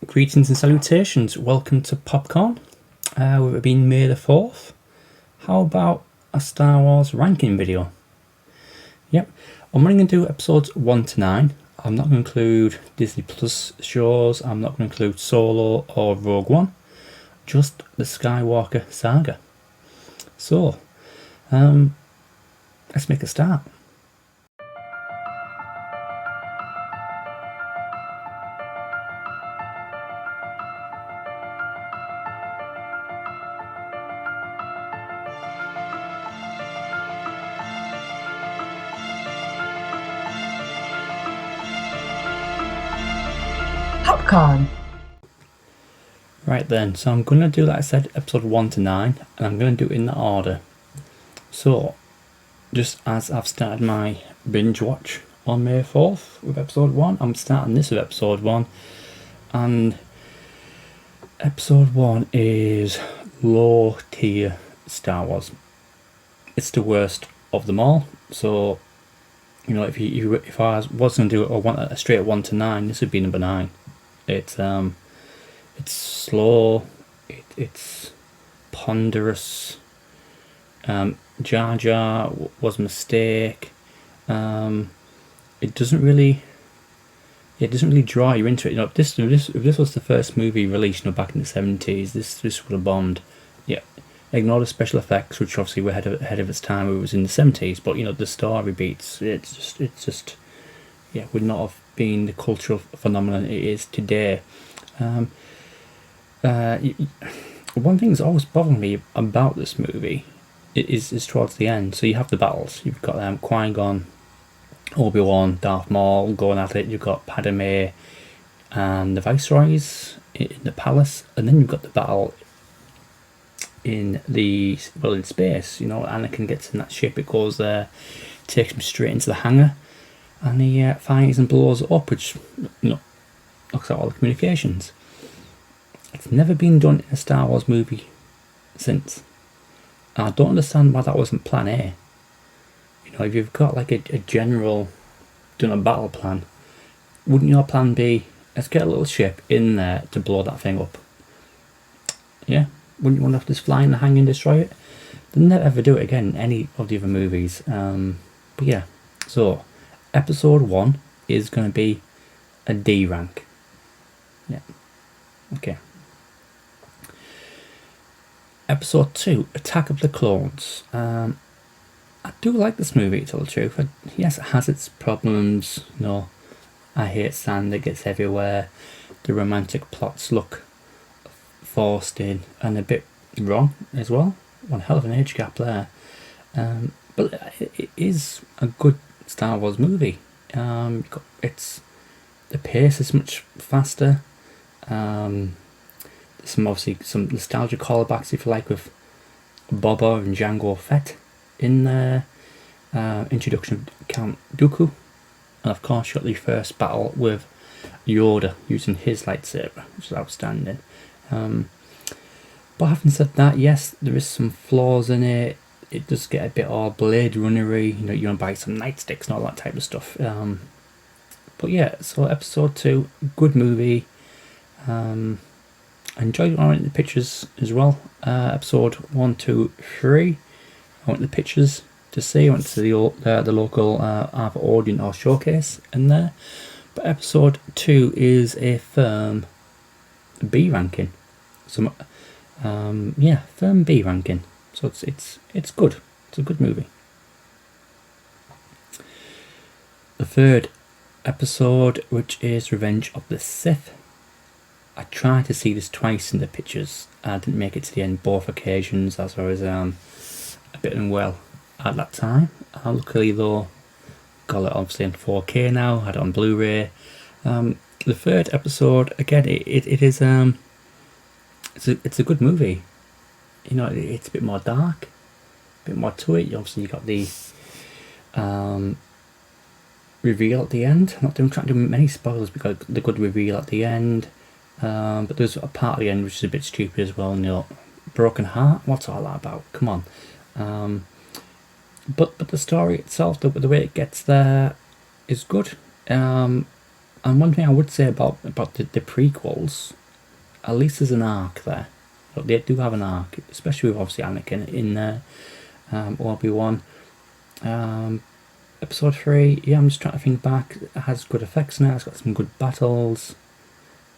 Greetings and salutations, welcome to Popcorn. With it being May the 4th, how about a Star Wars ranking video? Yep, I'm only going to do episodes 1 to 9. I'm not going to include Disney Plus shows, I'm not going to include Solo or Rogue One, just the Skywalker saga. So, let's make a start. Popcorn. Right then, so I'm going to do, like I said, episode 1 to 9, and I'm going to do it in that order. So, just as I've started my binge watch on May 4th with episode 1, I'm starting this with episode 1, and episode 1 is low tier Star Wars. It's the worst of them all, so, you know, if I was going to do it or want a straight 1 to 9, this would be number 9. It's slow, it's ponderous. Jar Jar was a mistake. It doesn't really draw you into it. You know, if this was the first movie released, you know, back in the 70s, this would have bombed. Yeah, ignore the special effects, which obviously were ahead of its time. It was in the 70s, but you know, the story beats. It's just yeah, would not have been the cultural phenomenon it is today. One thing that's always bothered me about this movie is towards the end. So you have the battles. You've got Qui-Gon, Obi-Wan, Darth Maul going at it. You've got Padme and the Viceroys in the palace, and then you've got the battle in space. You know, Anakin gets in that ship. It goes there, takes him straight into the hangar, and he fires and blows it up, which, you know, knocks out all the communications. It's never been done in a Star Wars movie since. And I don't understand why that wasn't plan A. You know, if you've got like a general doing a battle plan, wouldn't your plan be, let's get a little ship in there to blow that thing up? Yeah? Wouldn't you want to just fly in the hangar and destroy it? They'll never ever do it again in any of the other movies. But yeah, so episode 1 is going to be a D rank. Yeah. Okay. Episode 2, Attack of the Clones. I do like this movie, to tell the truth. Yes, it has its problems. You know, I hate sand, it gets everywhere. The romantic plots look forced in and a bit wrong as well. One hell of an age gap there. But it is a good Star Wars movie. The pace is much faster. There's some nostalgia callbacks, if you like, with Boba and Jango Fett in the introduction of Count Dooku, and of course you got the first battle with Yoda using his lightsaber, which is outstanding. But having said that, yes, there is some flaws in it. It does get a bit all Blade Runnery, you know, you want to buy some nightsticks and all that type of stuff. But yeah, so episode 2, good movie. I enjoyed when I went to the pictures as well. Episode 1, 2, 3. I went to the pictures to see. I went to the local either audience or showcase in there. But episode 2 is a firm B ranking. So yeah, firm B ranking. So it's good. It's a good movie. The third episode, which is Revenge of the Sith. I tried to see this twice in the pictures. I didn't make it to the end both occasions, as I was a bit unwell at that time. Luckily though, got it obviously in 4K now, had it on Blu-ray. The third episode, again, it's a good movie. You know, it's a bit more dark, a bit more to it. Obviously you got the reveal at the end. I'm not trying to do many spoilers because the good reveal at the end. But there's a part at the end which is a bit stupid as well. You know, broken heart. What's all that about? Come on. But the story itself, the way it gets there, is good. And one thing I would say about the prequels, at least there's an arc there. They do have an arc, especially with obviously Anakin in there. Obi-Wan. Episode 3, yeah, I'm just trying to think back. It has good effects now, it's got some good battles.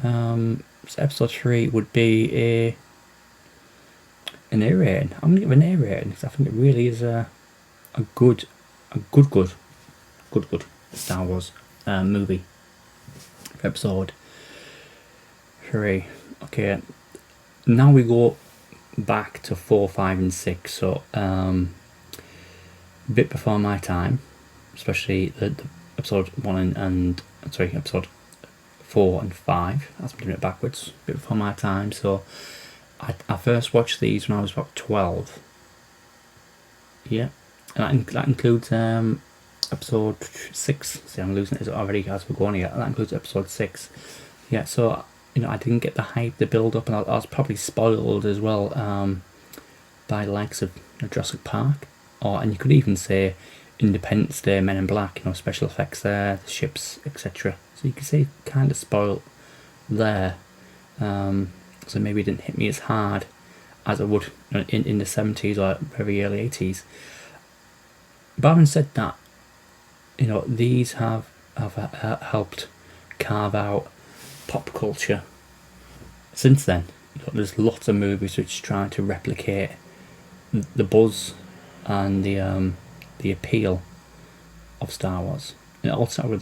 So episode 3 would be an A rating. I'm going to give it an A rating because I think it really is a good Star Wars movie. Episode 3. Okay, now we go back to 4, 5 and 6, so a bit before my time, especially the episode 1 and episode 4 and 5. That's doing it backwards, a bit before my time. So I first watched these when I was about 12. Yeah, and that includes episode 6. See, I'm losing it already as we're going here. That includes episode 6. Yeah, so I didn't get the hype, the build up, and I was probably spoiled as well by the likes of Jurassic Park, and you could even say Independence Day, Men in Black. Special effects there, the ships, etc. So you could say kind of spoiled there. So maybe it didn't hit me as hard as it would in the 70s or very early 80s. But having said that, these have helped carve out pop culture since then. There's lots of movies which try to replicate the buzz and the appeal of Star Wars. And it all started with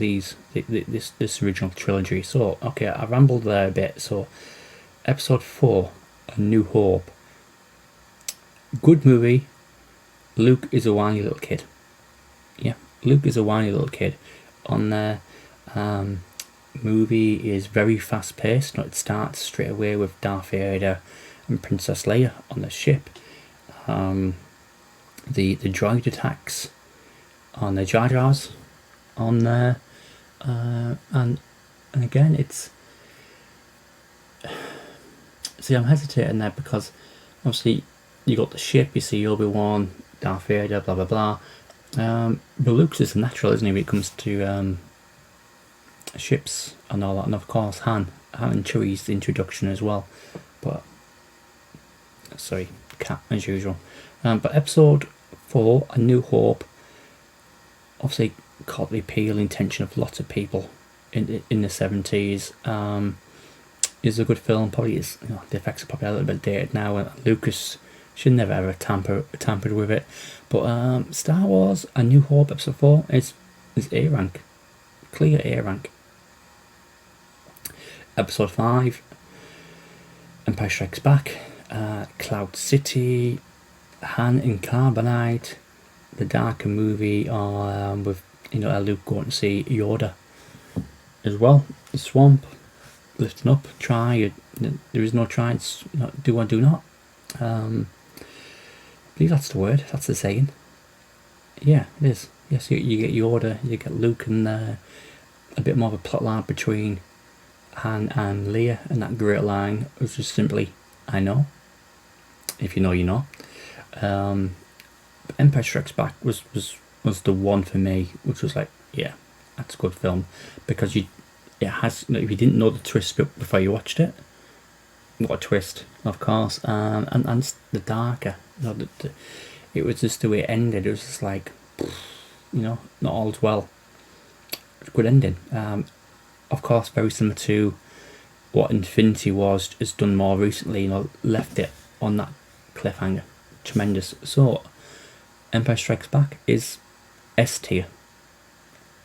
this original trilogy. So okay, I rambled there a bit. So episode 4, A New Hope, good movie. Luke is a whiny little kid. Yeah, Luke is a whiny little kid on there. Movie is very fast paced. It starts straight away with Darth Vader and Princess Leia on the ship. The droid attacks on the Jar Jars on there, and again it's. See, I'm hesitating there because obviously you got the ship. You see Obi-Wan, Darth Vader, blah blah blah. But Luke's is natural, isn't he, when it comes to ships and all that, and of course Han and Chewie's introduction as well. But sorry, cat as usual. But episode 4, A New Hope, obviously caught the appeal and attention of lots of people in the 70s. Is a good film. Probably is. The effects are probably a little bit dated now, and Lucas should never ever tampered with it. But Star Wars: A New Hope, episode 4 is A rank, clear A rank. Episode 5, Empire Strikes Back, Cloud City, Han in Carbonite, the darker movie, with Luke going to see Yoda as well. The swamp, lifting up, try. There is no try. It's not do or do not. I believe that's the word. That's the saying. Yeah, it is. Yes, you get Yoda, you get Luke, and a bit more of a plot line between Han and Leia, and that great line was just simply, "I know." If you know, you know. Empire Strikes Back was the one for me, which was like, yeah, that's a good film, because it has, if you didn't know the twist before you watched it, what a twist, of course, and the darker, it was just the way it ended. It was just like, not all's well. Good ending. Of course, very similar to what Infinity Wars has done more recently. Left it on that cliffhanger. Tremendous. So, Empire Strikes Back is S tier.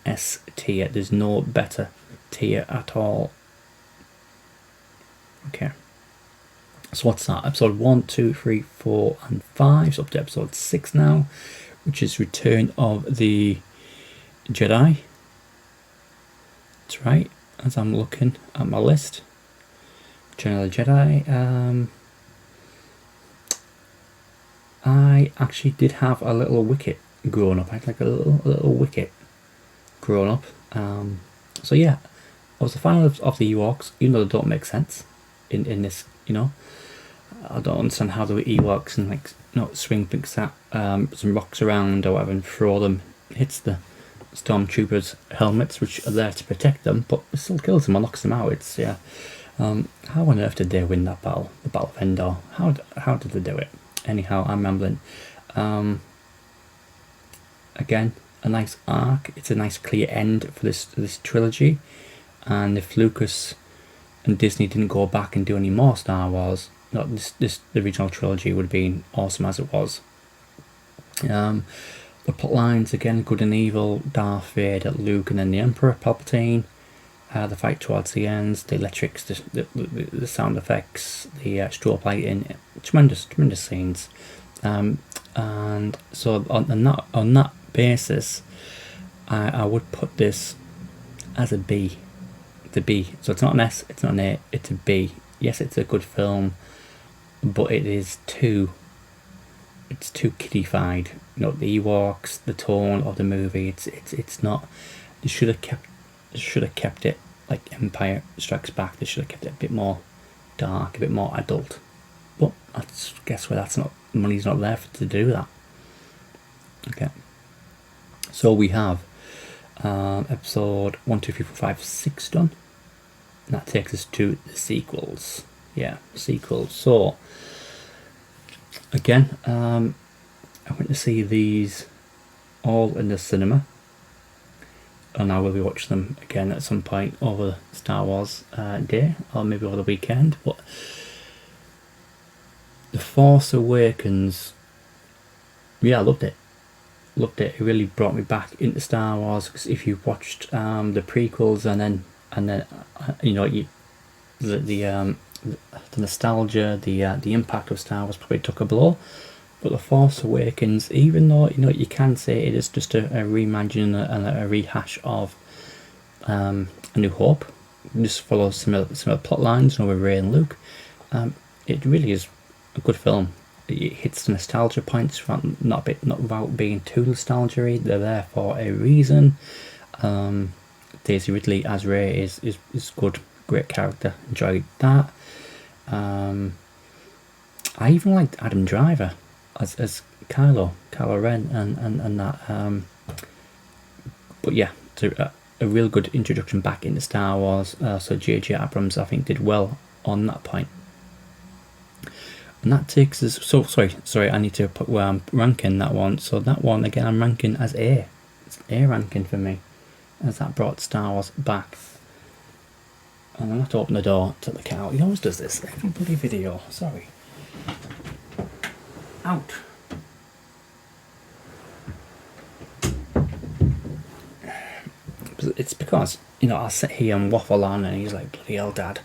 S tier. There's no better tier at all. Okay. So what's that? Episode 1, 2, 3, 4 and 5. So up to episode 6 now, which is Return of the Jedi. That's right, as I'm looking at my list. Return of the Jedi. I actually did have a little Wicket growing up. I had like a little Wicket growing up. So yeah, I was a fan of the Ewoks, even though they don't make sense in this, I don't understand how the Ewoks and swing things at some rocks around or whatever and throw them, hits the stormtroopers' helmets, which are there to protect them, but it still kills them or knocks them out. It's how on earth did they win that battle, the Battle of Endor? How did they do it? Anyhow, I'm rambling. Again, a nice arc. It's a nice clear end for this trilogy. And if Lucas and Disney didn't go back and do any more Star Wars, not the original trilogy would have been awesome as it was. The plot lines, again, good and evil, Darth Vader, Luke, and then the Emperor Palpatine. The fight towards the ends, the electrics, the sound effects, the strobe lighting, tremendous scenes. And so on that basis, I would put this as a B. It's a B. So it's not an S, it's not an A, it's a B. Yes, it's a good film, but it's too kiddified. You know, the Ewoks, the tone of the movie. It's not. They should have kept it like Empire Strikes Back. They should have kept it a bit more dark, a bit more adult. But I guess where money's not there to do that. Okay. So we have episode 1, 2, 3, 4, 5, 6 done. And that takes us to the sequels. Yeah, sequels. So again, I went to see these all in the cinema, and I will be watching them again at some point over Star Wars Day, or maybe over the weekend. But The Force Awakens, yeah, I loved it. It really brought me back into Star Wars, because if you watched the prequels and then you know, the nostalgia, the impact of Star Wars probably took a blow. But The Force Awakens, even though, you know, you can say it is just a reimagining and a rehash of A New Hope, it just follows similar plot lines, you know, with Rey and Luke. It really is a good film. It hits the nostalgia points, not without being too nostalgia-y. They're there for a reason. Daisy Ridley as Rey is good, great character. Enjoyed that. I even liked Adam Driver as Kylo Ren and that. But yeah, it's a real good introduction back into Star Wars. So J.J. Abrams, I think, did well on that point. And that takes us. So sorry, I need to put where I'm ranking that one. So that one again, I'm ranking as A. It's A ranking for me, as that brought Star Wars back. And I have to open the door to the cat out. He always does this every bloody video. Sorry. Out. It's because, you know, I'll sit here and waffle on, and he's like, bloody hell, Dad.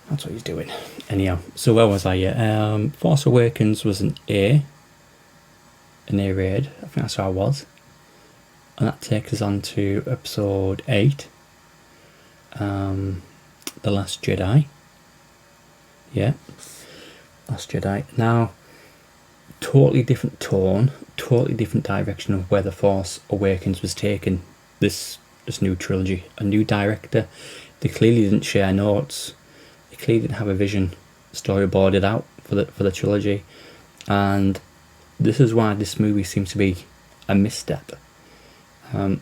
That's what he's doing. Anyhow, so where was I? Force Awakens was an A rated. I think that's how I was. And that takes us on to episode 8. The Last Jedi. Yeah. Last Jedi. Now, totally different tone, totally different direction of where The Force Awakens was taken. This new trilogy. A new director. They clearly didn't share notes. They clearly didn't have a vision storyboarded out for the trilogy. And this is why this movie seems to be a misstep. And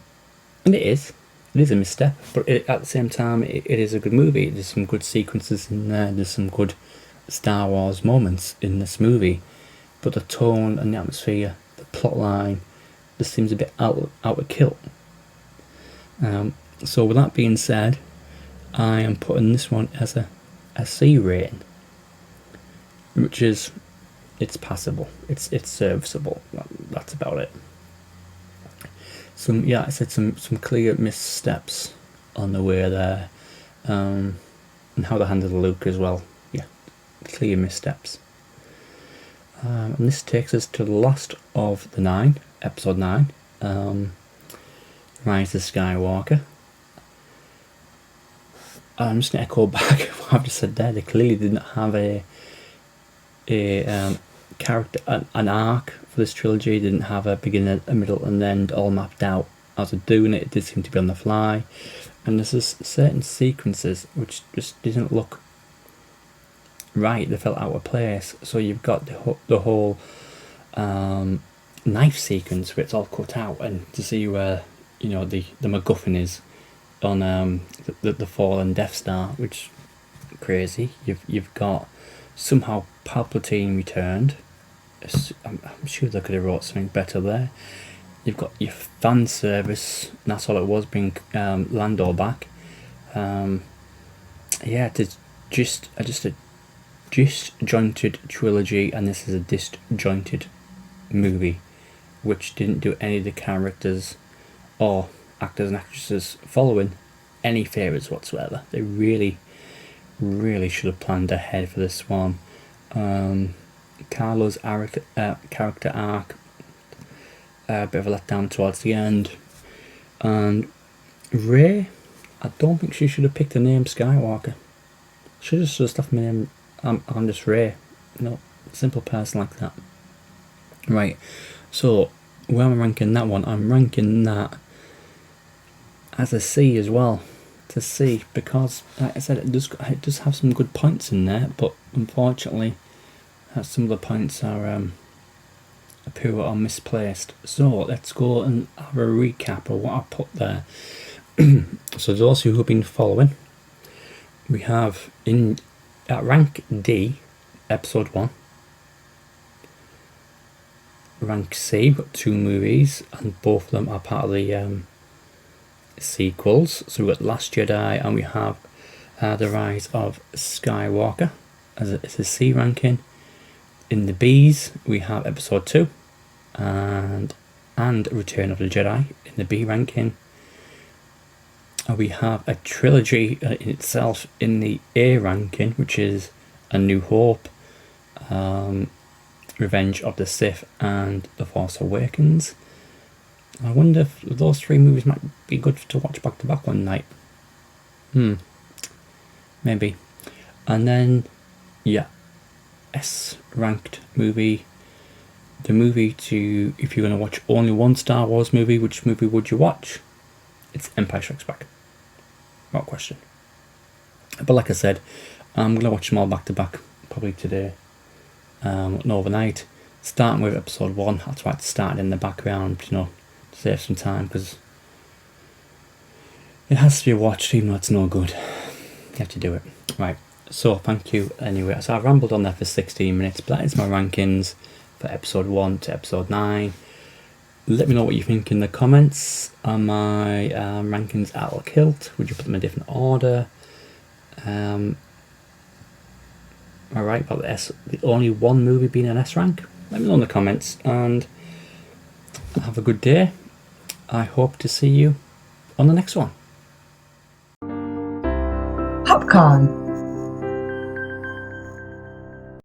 it is a misstep, but at the same time, it is a good movie. There's some good sequences in there. There's some good Star Wars moments in this movie, but the tone and the atmosphere, the plot line, this seems a bit out of kilt. So with that being said, I am putting this one as a C rating, which is, it's passable. It's serviceable. That's about it. I said some clear missteps on the way there, and how they handled Luke as well. Yeah, clear missteps. And this takes us to the last of the 9, episode 9, Rise of Skywalker. I'm just going to echo back what I've just said there. They clearly didn't have a character, an arc for this trilogy. They didn't have a beginning, a middle, and end all mapped out as they're doing it. It did seem to be on the fly, and there's just certain sequences which just didn't look right. They felt out of place. So you've got the whole knife sequence where it's all cut out, and to see where the MacGuffin is on the fallen Death Star, which is crazy. You've got somehow Palpatine returned. I'm sure they could have wrote something better there. You've got your fan service, and that's all it was, bring Lando back. It's just a disjointed trilogy, and this is a disjointed movie, which didn't do any of the characters or actors and actresses following any favours whatsoever. They really, really should have planned ahead for this one. Carlo's character arc, a bit of a letdown towards the end, and Rey, I don't think she should have picked the name Skywalker. She just should have stuffed my name. I'm just Rey. Simple person like that. Right. So where am I ranking that one? I'm ranking that as a C as well. To C, because like I said, it does have some good points in there, but unfortunately some of the points are poor or misplaced. So let's go and have a recap of what I put there. So those who have been following, we have at rank D, episode 1. Rank C, we've got 2 movies, and both of them are part of the sequels. So we've got Last Jedi, and we have The Rise of Skywalker as a C ranking. In the B's, we have episode 2 and Return of the Jedi in the B ranking. We have a trilogy in itself in the A ranking, which is A New Hope, Revenge of the Sith, and The Force Awakens. I wonder if those 3 movies might be good to watch back to back one night. Maybe. And then, S ranked movie. The movie to, if you're going to watch only one Star Wars movie, which movie would you watch? It's Empire Strikes Back. Not a question. But like I said, I'm going to watch them all back to back, probably today, and overnight. Starting with episode 1, that's why it's started in the background, to save some time, because it has to be watched, even though it's no good. You have to do it. Right, so thank you anyway. So I've rambled on there for 16 minutes, but that is my rankings for episode 1 to episode 9. Let me know what you think in the comments. Are my rankings out of kilt? Would you put them in a different order? Alright, about the only one movie being an S rank? Let me know in the comments, and have a good day. I hope to see you on the next one. Popcorn.